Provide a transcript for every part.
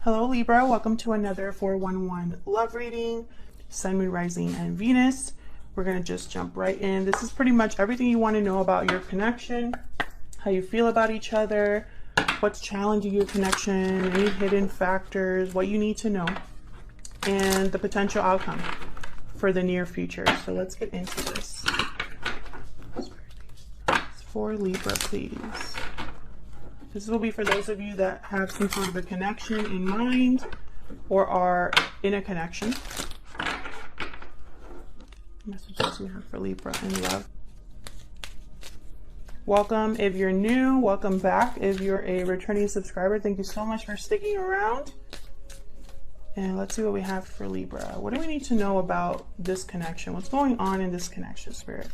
Hello Libra, welcome to another 411 love reading, Sun, Moon, Rising, and Venus. We're going to just jump right in. This is pretty much everything you want to know about your connection, how you feel about each other, what's challenging your connection, any hidden factors, what you need to know, and the potential outcome for the near future. So let's get into this. For Libra, please. This will be for those of you that have some sort of a connection in mind or are in a connection. Messages you have for Libra in love. Welcome if you're new. Welcome back if you're a returning subscriber. Thank you so much for sticking around. And let's see what we have for Libra. What do we need to know about this connection? What's going on in this connection, Spirit?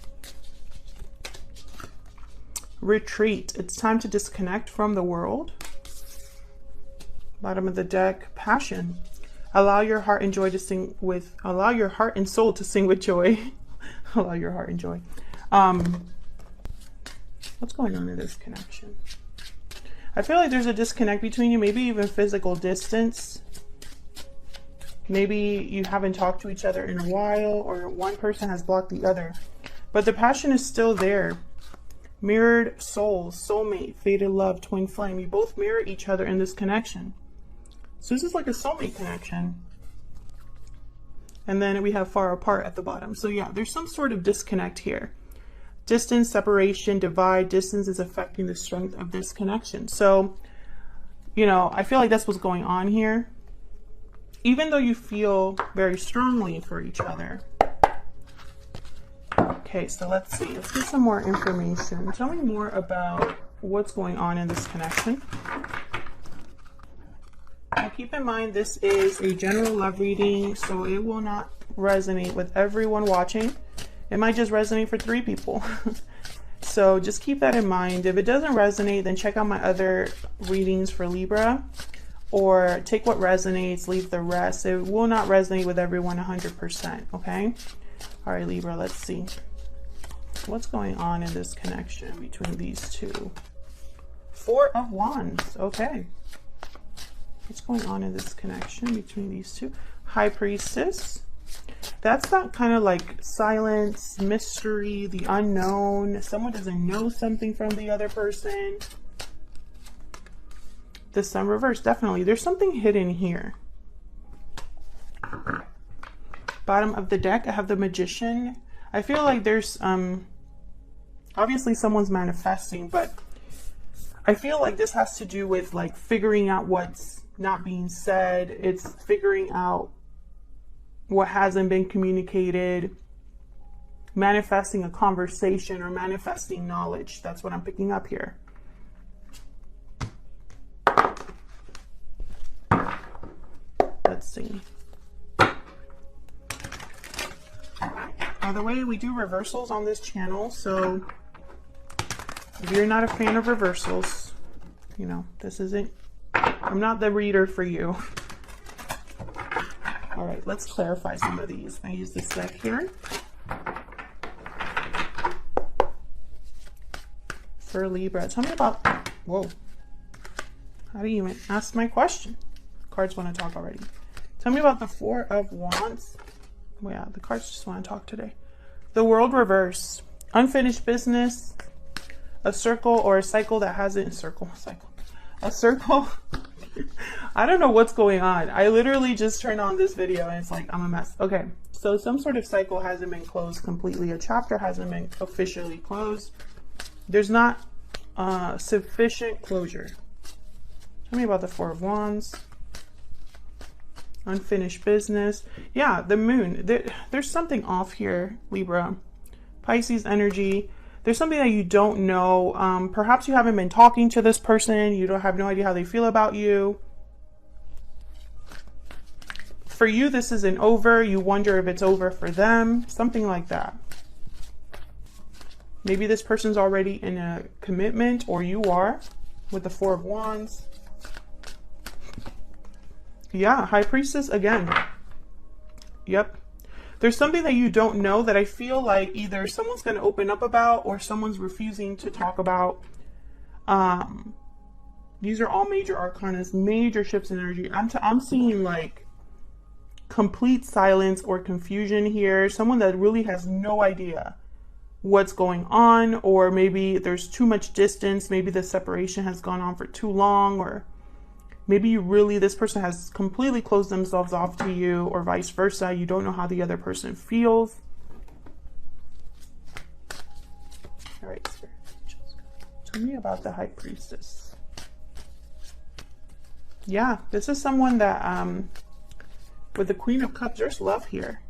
Retreat. It's time to disconnect from the world. Bottom of the deck, passion. Allow your heart and joy to sing with, allow your heart and soul to sing with joy. Allow your heart and joy. What's going on in this connection? I feel like there's a disconnect between you, maybe even physical distance. Maybe you haven't talked to each other in a while, or one person has blocked the other. But the passion is still there. Mirrored souls, soulmate, fated love, twin flame. You both mirror each other in this connection. So this is like a soulmate connection. And then we have far apart at the bottom. So yeah, there's some sort of disconnect here. Distance, separation, divide. Distance is affecting the strength of this connection. So, you know, I feel like that's what's going on here. Even though you feel very strongly for each other. Okay, so let's see. Let's get some more information. Tell me more about what's going on in this connection. Now keep in mind, this is a general love reading, so it will not resonate with everyone watching. It might just resonate for 3 people. So just keep that in mind. If it doesn't resonate, then check out my other readings for Libra, or take what resonates, leave the rest. It will not resonate with everyone 100%, okay? All right, Libra, let's see. What's going on in this connection between these two? 4 of Wands, okay. What's going on in this connection between these two? High Priestess. That's that kind of like silence, mystery, the unknown. Someone doesn't know something from the other person. The Sun reversed, definitely. There's something hidden here. Bottom of the deck, I have the Magician. I feel like there's obviously someone's manifesting, but I feel like this has to do with like figuring out what's not being said. It's figuring out what hasn't been communicated, manifesting a conversation or manifesting knowledge. That's what I'm picking up here. Let's see. By the way, we do reversals on this channel, so if you're not a fan of reversals, you know, this isn't, I'm not the reader for you. All right, let's clarify some of these. I use this deck here. For Libra, tell me about, whoa, how do you even ask my question? Cards want to talk already. Tell me about the 4 of Wands. Well, yeah, the cards just want to talk today. The World reverse. Unfinished business. A circle or a cycle that hasn't... A circle. I don't know what's going on. I literally just turned on this video and it's like, I'm a mess. Okay, so some sort of cycle hasn't been closed completely. A chapter hasn't been officially closed. There's not sufficient closure. Tell me about the 4 of Wands. Unfinished business. Yeah, the moon. There's something off here, Libra. Pisces energy. There's something that you don't know. Perhaps you haven't been talking to this person. You don't have no idea how they feel about you. For you, this isn't over. You wonder if it's over for them. Something like that. Maybe this person's already in a commitment, or you are, with the 4 of Wands. Yeah, High Priestess again. Yep. There's something that you don't know that I feel like either someone's going to open up about or someone's refusing to talk about. These are all major arcanas, major shifts in energy. I'm seeing like complete silence or confusion here. Someone that really has no idea what's going on, or maybe there's too much distance. Maybe the separation has gone on for too long, or maybe this person has completely closed themselves off to you, or vice versa. You don't know how the other person feels. All right, Spirit, tell me about the High Priestess. Yeah, this is someone that, with the Queen of Cups, there's love here.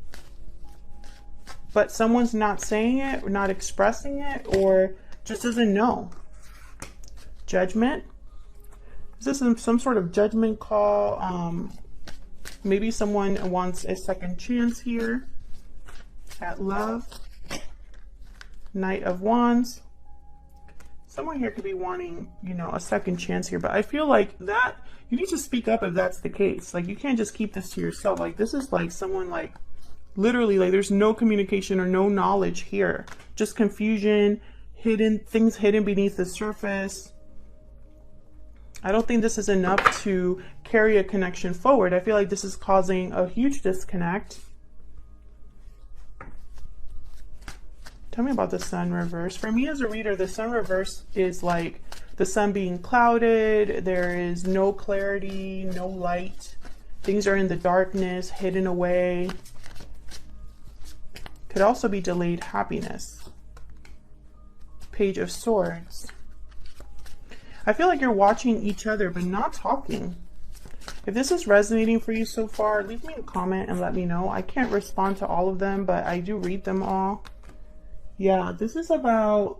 But someone's not saying it, or not expressing it, or just doesn't know. Judgment. Is this some sort of judgment call? Maybe someone wants a second chance here at love. Knight of Wands. Someone here could be wanting, you know, a second chance here, but I feel like that you need to speak up if that's the case. Like, you can't just keep this to yourself. Like, this is like someone, like, literally, like, there's no communication or no knowledge here. Just confusion, things hidden beneath the surface. I don't think this is enough to carry a connection forward. I feel like this is causing a huge disconnect. Tell me about the Sun reverse. For me as a reader, the Sun reverse is like the sun being clouded. There is no clarity, no light. Things are in the darkness, hidden away. Could also be delayed happiness. Page of Swords. I feel like you're watching each other but not talking. If this is resonating for you so far, leave me a comment and let me know. I can't respond to all of them, but I do read them all. Yeah, this is about,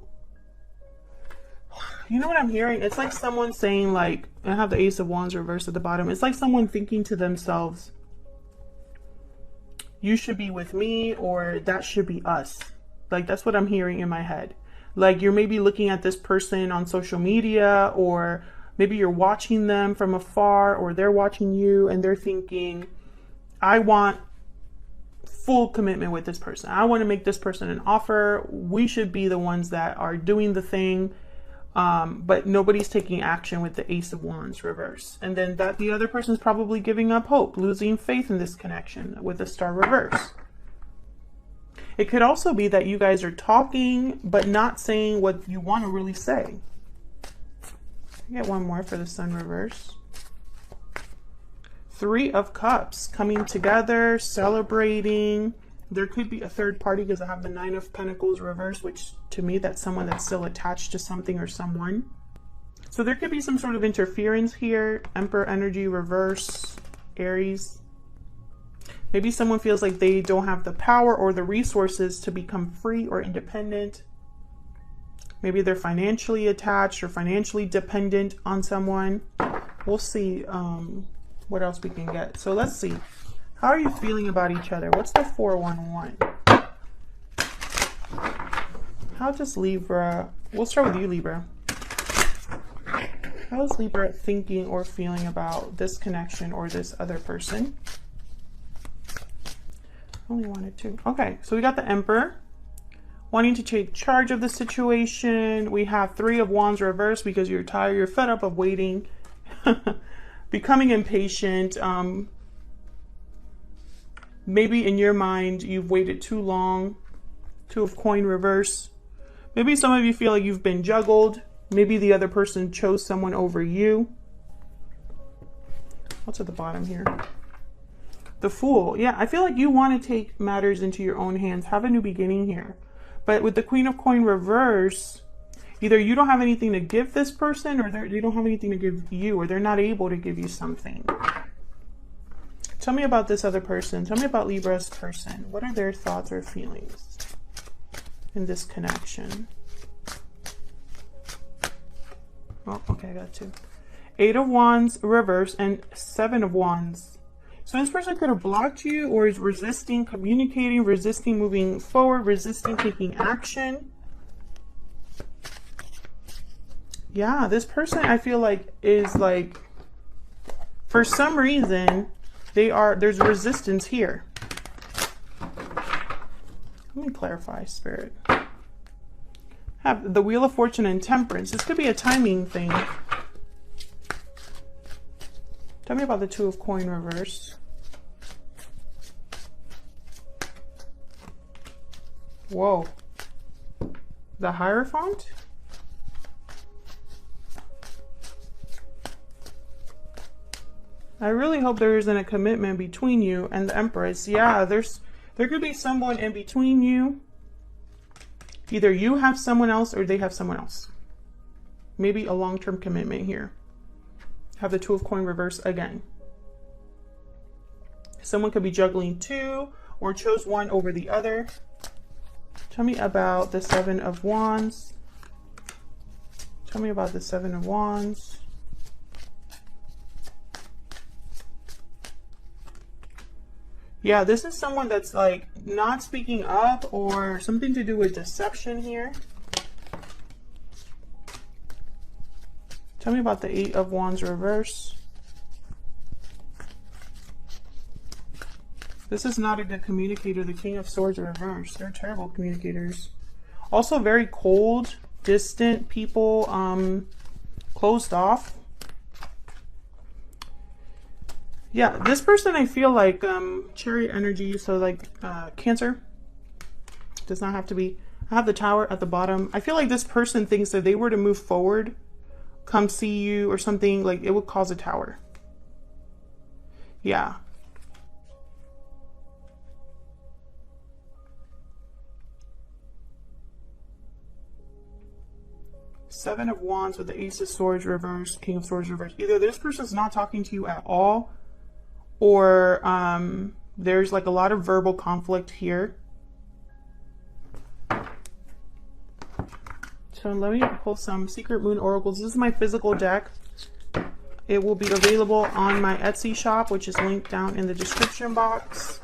you know what I'm hearing? It's like someone saying, like, I have the Ace of Wands reversed at the bottom. It's like someone thinking to themselves, you should be with me, or that should be us. Like, that's what I'm hearing in my head. Like, you're maybe looking at this person on social media, or maybe you're watching them from afar, or they're watching you and they're thinking, I want full commitment with this person. I want to make this person an offer. We should be the ones that are doing the thing. But nobody's taking action with the Ace of Wands reverse. And then the other person's probably giving up hope, losing faith in this connection with the Star reverse. It could also be that you guys are talking, but not saying what you want to really say. I get one more for the Sun reverse. Three of Cups, coming together, celebrating. There could be a third party because I have the Nine of Pentacles reversed, which to me, that's someone that's still attached to something or someone. So there could be some sort of interference here. Emperor energy reverse, Aries. Maybe someone feels like they don't have the power or the resources to become free or independent. Maybe they're financially attached or financially dependent on someone. We'll see what else we can get. So let's see. How are you feeling about each other? What's the 411? How does Libra... We'll start with you, Libra. How is Libra thinking or feeling about this connection or this other person? Only wanted two. Okay, so we got the Emperor. Wanting to take charge of the situation. We have Three of Wands reversed because you're tired, you're fed up of waiting. Becoming impatient. Maybe in your mind, you've waited too long. Two of Coin reverse. Maybe some of you feel like you've been juggled. Maybe the other person chose someone over you. What's at the bottom here? The Fool. Yeah, I feel like you want to take matters into your own hands. Have a new beginning here. But with the Queen of Coin reverse, either you don't have anything to give this person, or they don't have anything to give you, or they're not able to give you something. Tell me about this other person. Tell me about Libra's person. What are their thoughts or feelings in this connection? Oh, okay, I got two. Eight of Wands reverse and Seven of Wands. So this person could have blocked you, or is resisting communicating, resisting moving forward, resisting taking action. Yeah, this person I feel like is like, for some reason, there's resistance here. Let me clarify, Spirit. Have the Wheel of Fortune and Temperance. This could be a timing thing. Tell me about the Two of Coin reverse. Whoa. The Hierophant? I really hope there isn't a commitment between you and the Empress. Yeah, there could be someone in between you. Either you have someone else or they have someone else. Maybe a long-term commitment here. Have the Two of Coin reverse again. Someone could be juggling two or chose one over the other. Tell me about the Seven of Wands. Tell me about the Seven of Wands. Yeah, this is someone that's like not speaking up or something to do with deception here. Tell me about the Eight of Wands reverse. This is not a good communicator. The King of Swords reverse. They're terrible communicators. Also very cold, distant people, closed off. Yeah, this person I feel like chariot energy, so like Cancer. Does not have to be. I have the Tower at the bottom. I feel like this person thinks that they were to move forward, come see you or something, like it would cause a tower. Yeah. Seven of Wands with the Ace of Swords reverse, King of Swords reverse. Either this person's not talking to you at all, or there's like a lot of verbal conflict here. So let me pull some Secret Moon Oracles. This is my physical deck. It will be available on my Etsy shop, which is linked down in the description box.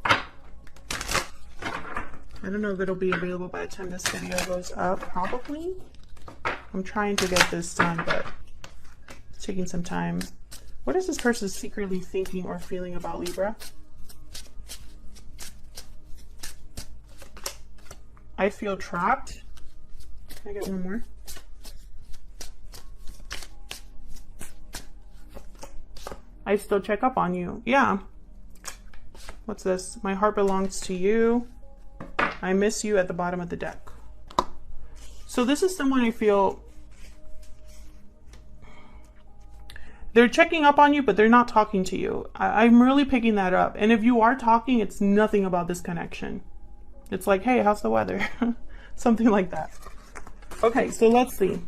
I don't know if it'll be available by the time this video goes up. Probably. I'm trying to get this done, but it's taking some time. What is this person secretly thinking or feeling about Libra? I feel trapped. Can I get one more? I still check up on you. Yeah. What's this? My heart belongs to you. I miss you at the bottom of the deck. So this is someone I feel they're checking up on you, but they're not talking to you. I'm really picking that up. And if you are talking, it's nothing about this connection. It's like, hey, how's the weather? Something like that. Okay, so let's see.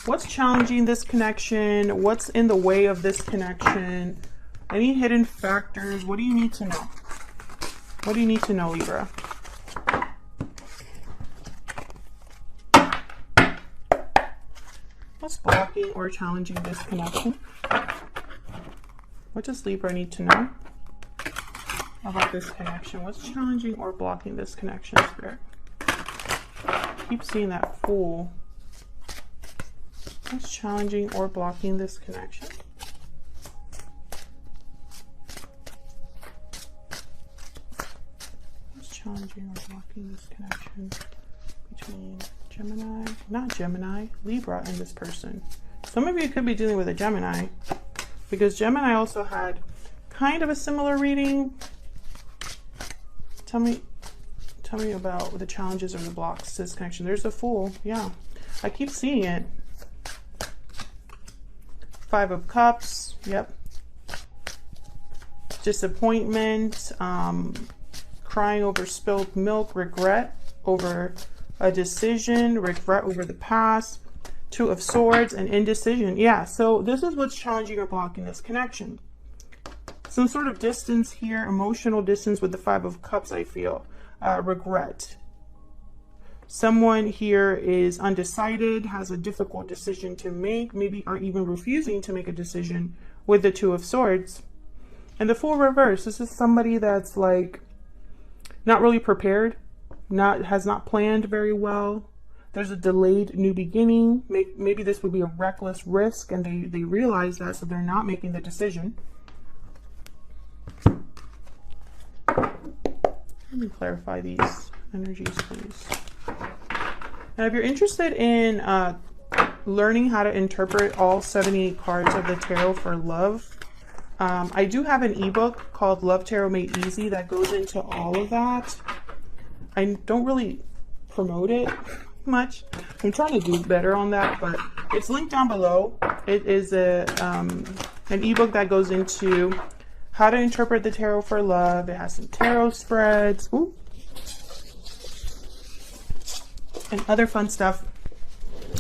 What's challenging this connection? What's in the way of this connection? Any hidden factors? What do you need to know? What do you need to know, Libra? What's blocking or challenging this connection? What does Libra need to know about this connection? What's challenging or blocking this connection, Spirit? Keep seeing that Fool. What's challenging or blocking this connection? What's challenging or blocking this connection between Gemini, not Gemini, Libra and this person? Some of you could be dealing with a Gemini, because Gemini also had kind of a similar reading. Tell me about the challenges or the blocks to this connection. There's a Fool. Yeah, I keep seeing it. Five of Cups. Yep. Disappointment, crying over spilled milk, regret over a decision, regret over the past, Two of Swords, and indecision. Yeah, so this is what's challenging or blocking this connection. Some sort of distance here, emotional distance with the Five of Cups, I feel. Regret. Someone here is undecided, has a difficult decision to make, maybe are even refusing to make a decision with the Two of Swords. And the Fool reverse, this is somebody that's like not really prepared, has not planned very well. There's a delayed new beginning. Maybe this would be a reckless risk, and they realize that, so they're not making the decision. Let me clarify these energies, please. Now, if you're interested in learning how to interpret all 78 cards of the tarot for love. I do have an ebook called Love Tarot Made Easy that goes into all of that. I don't really promote it much. I'm trying to do better on that, but it's linked down below. It is an ebook that goes into how to interpret the tarot for love. It has some tarot spreads. Ooh. And other fun stuff.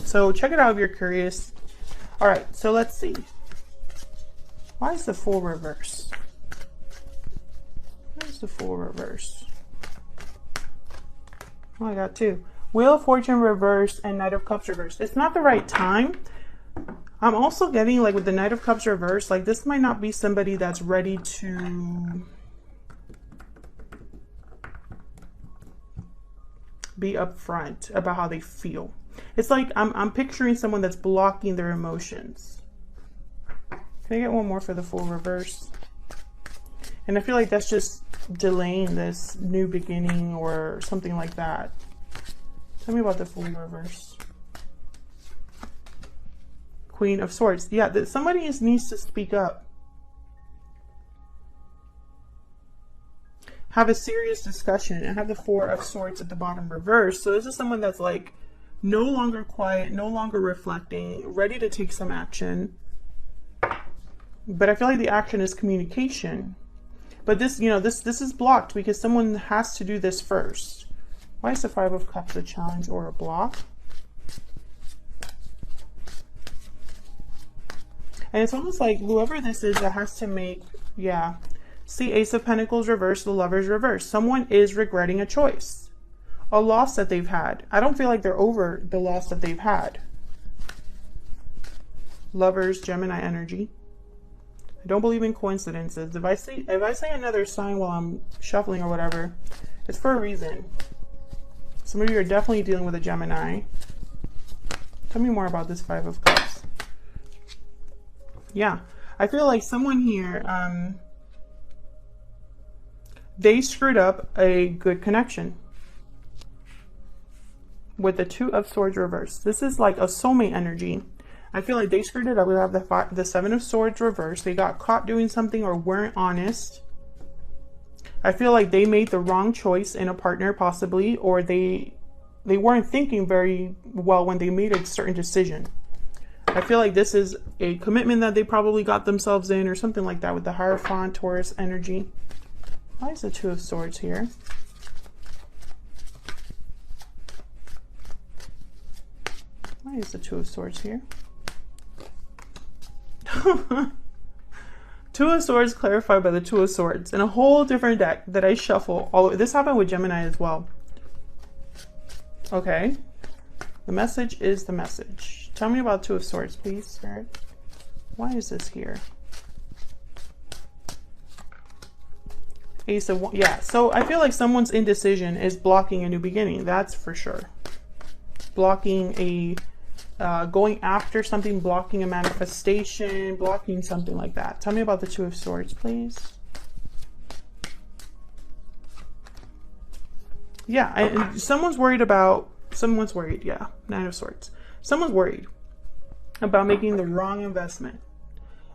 So check it out if you're curious. All right, so let's see. Why is the Fool reverse? Why is the Fool reverse? Oh, I got two. Wheel of Fortune reverse and Knight of Cups reverse. It's not the right time. I'm also getting, like, with the Knight of Cups reverse, like, this might not be somebody that's ready to be upfront about how they feel. It's like I'm picturing someone that's blocking their emotions. Can I get one more for the Fool reverse? And I feel like that's just delaying this new beginning or something like that. Tell me about the Fool reverse. Queen of Swords. Yeah, somebody needs to speak up. Have a serious discussion, and have the Four of Swords at the bottom reverse. So this is someone that's like no longer quiet, no longer reflecting, ready to take some action. But I feel like the action is communication. But this, you know, this is blocked because someone has to do this first. Why is the Five of Cups a challenge or a block? And it's almost like whoever this is that has to make, yeah. See, Ace of Pentacles reverse, the Lovers reverse. Someone is regretting a choice, a loss that they've had. I don't feel like they're over the loss that they've had. Lovers, Gemini energy. I don't believe in coincidences. If I say another sign while I'm shuffling or whatever, it's for a reason. Some of you are definitely dealing with a Gemini. Tell me more about this Five of Cups. Yeah, I feel like someone here, they screwed up a good connection with the Two of Swords reverse. This is like a soulmate energy. I feel like they screwed it up. We have the Seven of Swords reverse. They got caught doing something or weren't honest. I feel like they made the wrong choice in a partner possibly, or they weren't thinking very well when they made a certain decision. I feel like this is a commitment that they probably got themselves in or something like that with the Hierophant, Taurus energy. Why is the Two of Swords here? Why is the Two of Swords here? Two of Swords clarified by the Two of Swords in a whole different deck that I shuffle. This happened with Gemini as well. Okay. The message is the message. Tell me about Two of Swords, please, Spirit. Why is this here? Ace of Wands. Yeah, so I feel like someone's indecision is blocking a new beginning. That's for sure. Blocking a going after something, blocking a manifestation, blocking something like that. Tell me about the Two of Swords, please. Yeah, and someone's worried, yeah, Nine of Swords. Someone's worried about making the wrong investment,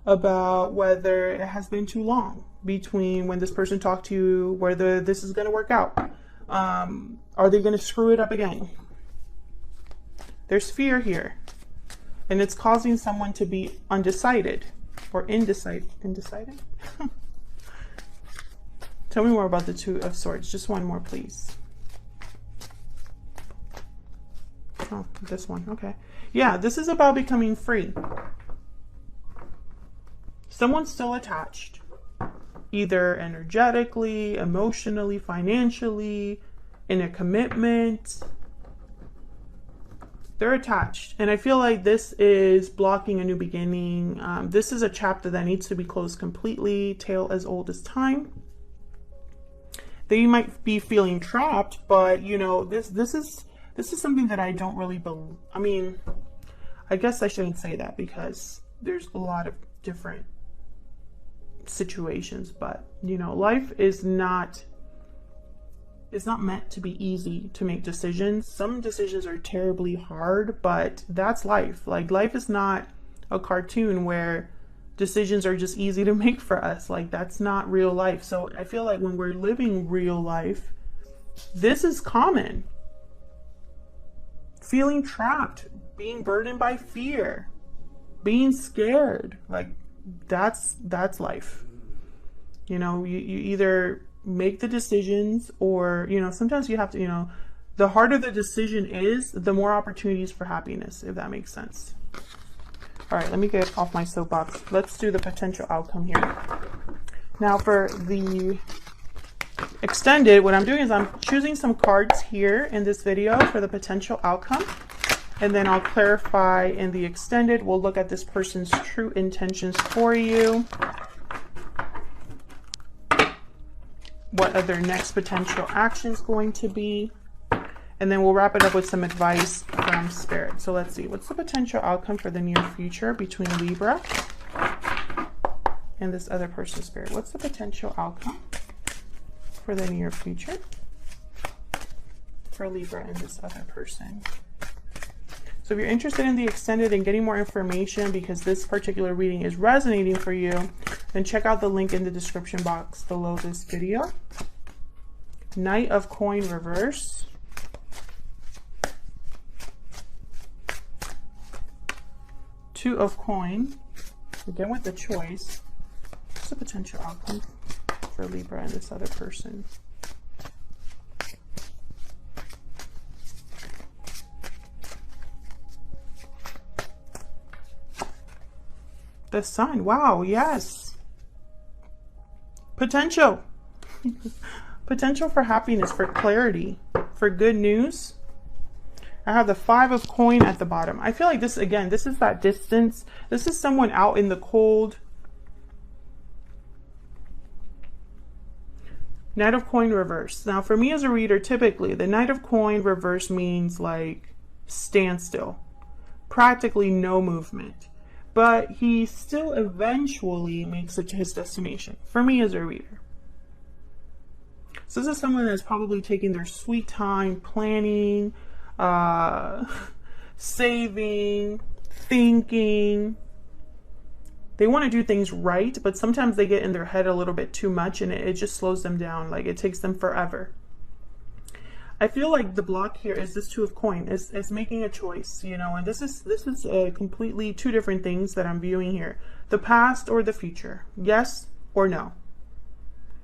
about whether it has been too long between when this person talked to you, whether this is going to work out. Are they going to screw it up again? There's fear here, and it's causing someone to be undecided or indecided. Tell me more about the Two of Swords. Just one more, please. Oh, this one. Okay. Yeah, this is about becoming free. Someone's still attached, either energetically, emotionally, financially, in a commitment. They're attached, and I feel like this is blocking a new beginning. This is a chapter that needs to be closed completely, tale as old as time. They might be feeling trapped, but you know, this is something that I don't really believe. I mean, I guess I shouldn't say that because there's a lot of different situations, but you know, life is not it's not meant to be easy to make decisions. Some decisions are terribly hard, but that's life. Like, life is not a cartoon where decisions are just easy to make for us. Like, that's not real life. So I feel like when we're living real life, this is common. Feeling trapped, being burdened by fear, being scared, like that's life. You know, you either make the decisions, or, you know, sometimes you have to, you know, the harder the decision is, the more opportunities for happiness, if that makes sense. All right, let me get off my soapbox. Let's do the potential outcome here. Now for the extended, what I'm doing is I'm choosing some cards here in this video for the potential outcome, and then I'll clarify in the extended. We'll look at this person's true intentions for you. What are their next potential actions going to be? And then we'll wrap it up with some advice from Spirit. So let's see, what's the potential outcome for the near future between Libra and this other person, Spirit? What's the potential outcome for the near future for Libra and this other person? So if you're interested in the extended and getting more information, because this particular reading is resonating for you, then check out the link in the description box below this video. Knight of Coin reverse. Two of Coin. Again with the choice. What's the potential outcome for Libra and this other person? The Sun. Wow, yes. Potential. Potential for happiness, for clarity, for good news. I have the Five of Coin at the bottom. I feel like this, again, this is that distance. This is someone out in the cold. Knight of Coin reverse. Now, for me as a reader, typically, the Knight of Coin reverse means like standstill. Practically no movement. But he still eventually makes it to his destination, for me as a reader. So this is someone that's probably taking their sweet time planning, saving, thinking. They want to do things right, but sometimes they get in their head a little bit too much, and it just slows them down. Like, it takes them forever. I feel like the block here is this Two of Coin. Is making a choice, you know, and this is completely two different things that I'm viewing here. The past or the future. Yes or no.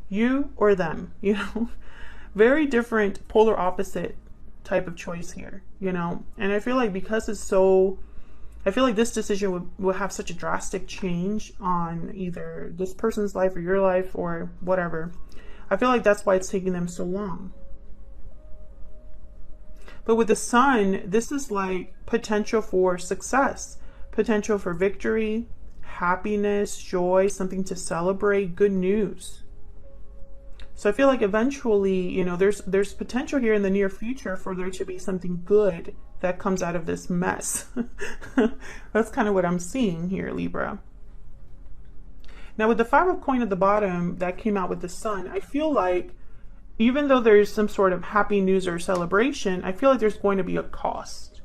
You or them, you know. Very different, polar opposite type of choice here, you know. And I feel like because it's so, I feel like this decision would have such a drastic change on either this person's life or your life or whatever. I feel like that's why it's taking them so long. But with the Sun, this is like potential for success, potential for victory, happiness, joy, something to celebrate, good news. So I feel like eventually, you know, there's potential here in the near future for there to be something good that comes out of this mess. That's kind of what I'm seeing here, Libra. Now with the Five of Coin at the bottom that came out with the Sun, I feel like even though there's some sort of happy news or celebration, I feel like there's going to be a cost.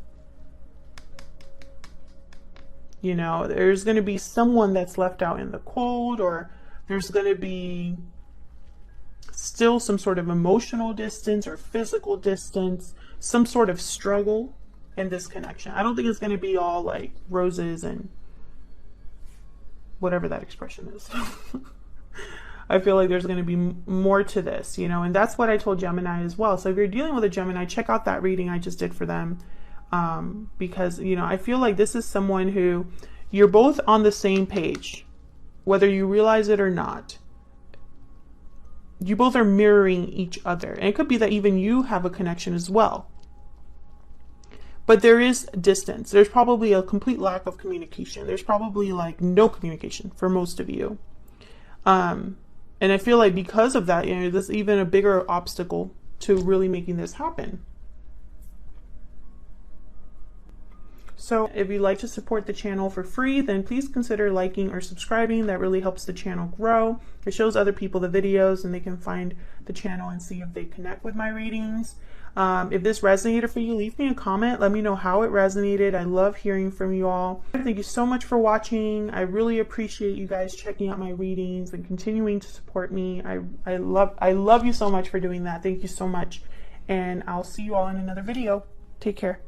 You know, there's going to be someone that's left out in the cold, or there's going to be still some sort of emotional distance or physical distance, some sort of struggle in this connection. I don't think it's going to be all like roses and whatever that expression is. I feel like there's going to be more to this, you know, and that's what I told Gemini as well. So if you're dealing with a Gemini, check out that reading I just did for them. Because, you know, I feel like this is someone who you're both on the same page, whether you realize it or not. You both are mirroring each other. And it could be that even you have a connection as well. But there is distance. There's probably a complete lack of communication. There's probably like no communication for most of you. And I feel like because of that, you know, there's even a bigger obstacle to really making this happen. So if you'd like to support the channel for free, then please consider liking or subscribing. That really helps the channel grow. It shows other people the videos and they can find the channel and see if they connect with my readings. If this resonated for you, leave me a comment. Let me know how it resonated. I love hearing from you all. Thank you so much for watching. I really appreciate you guys checking out my readings and continuing to support me. I love you so much for doing that. Thank you so much. And I'll see you all in another video. Take care.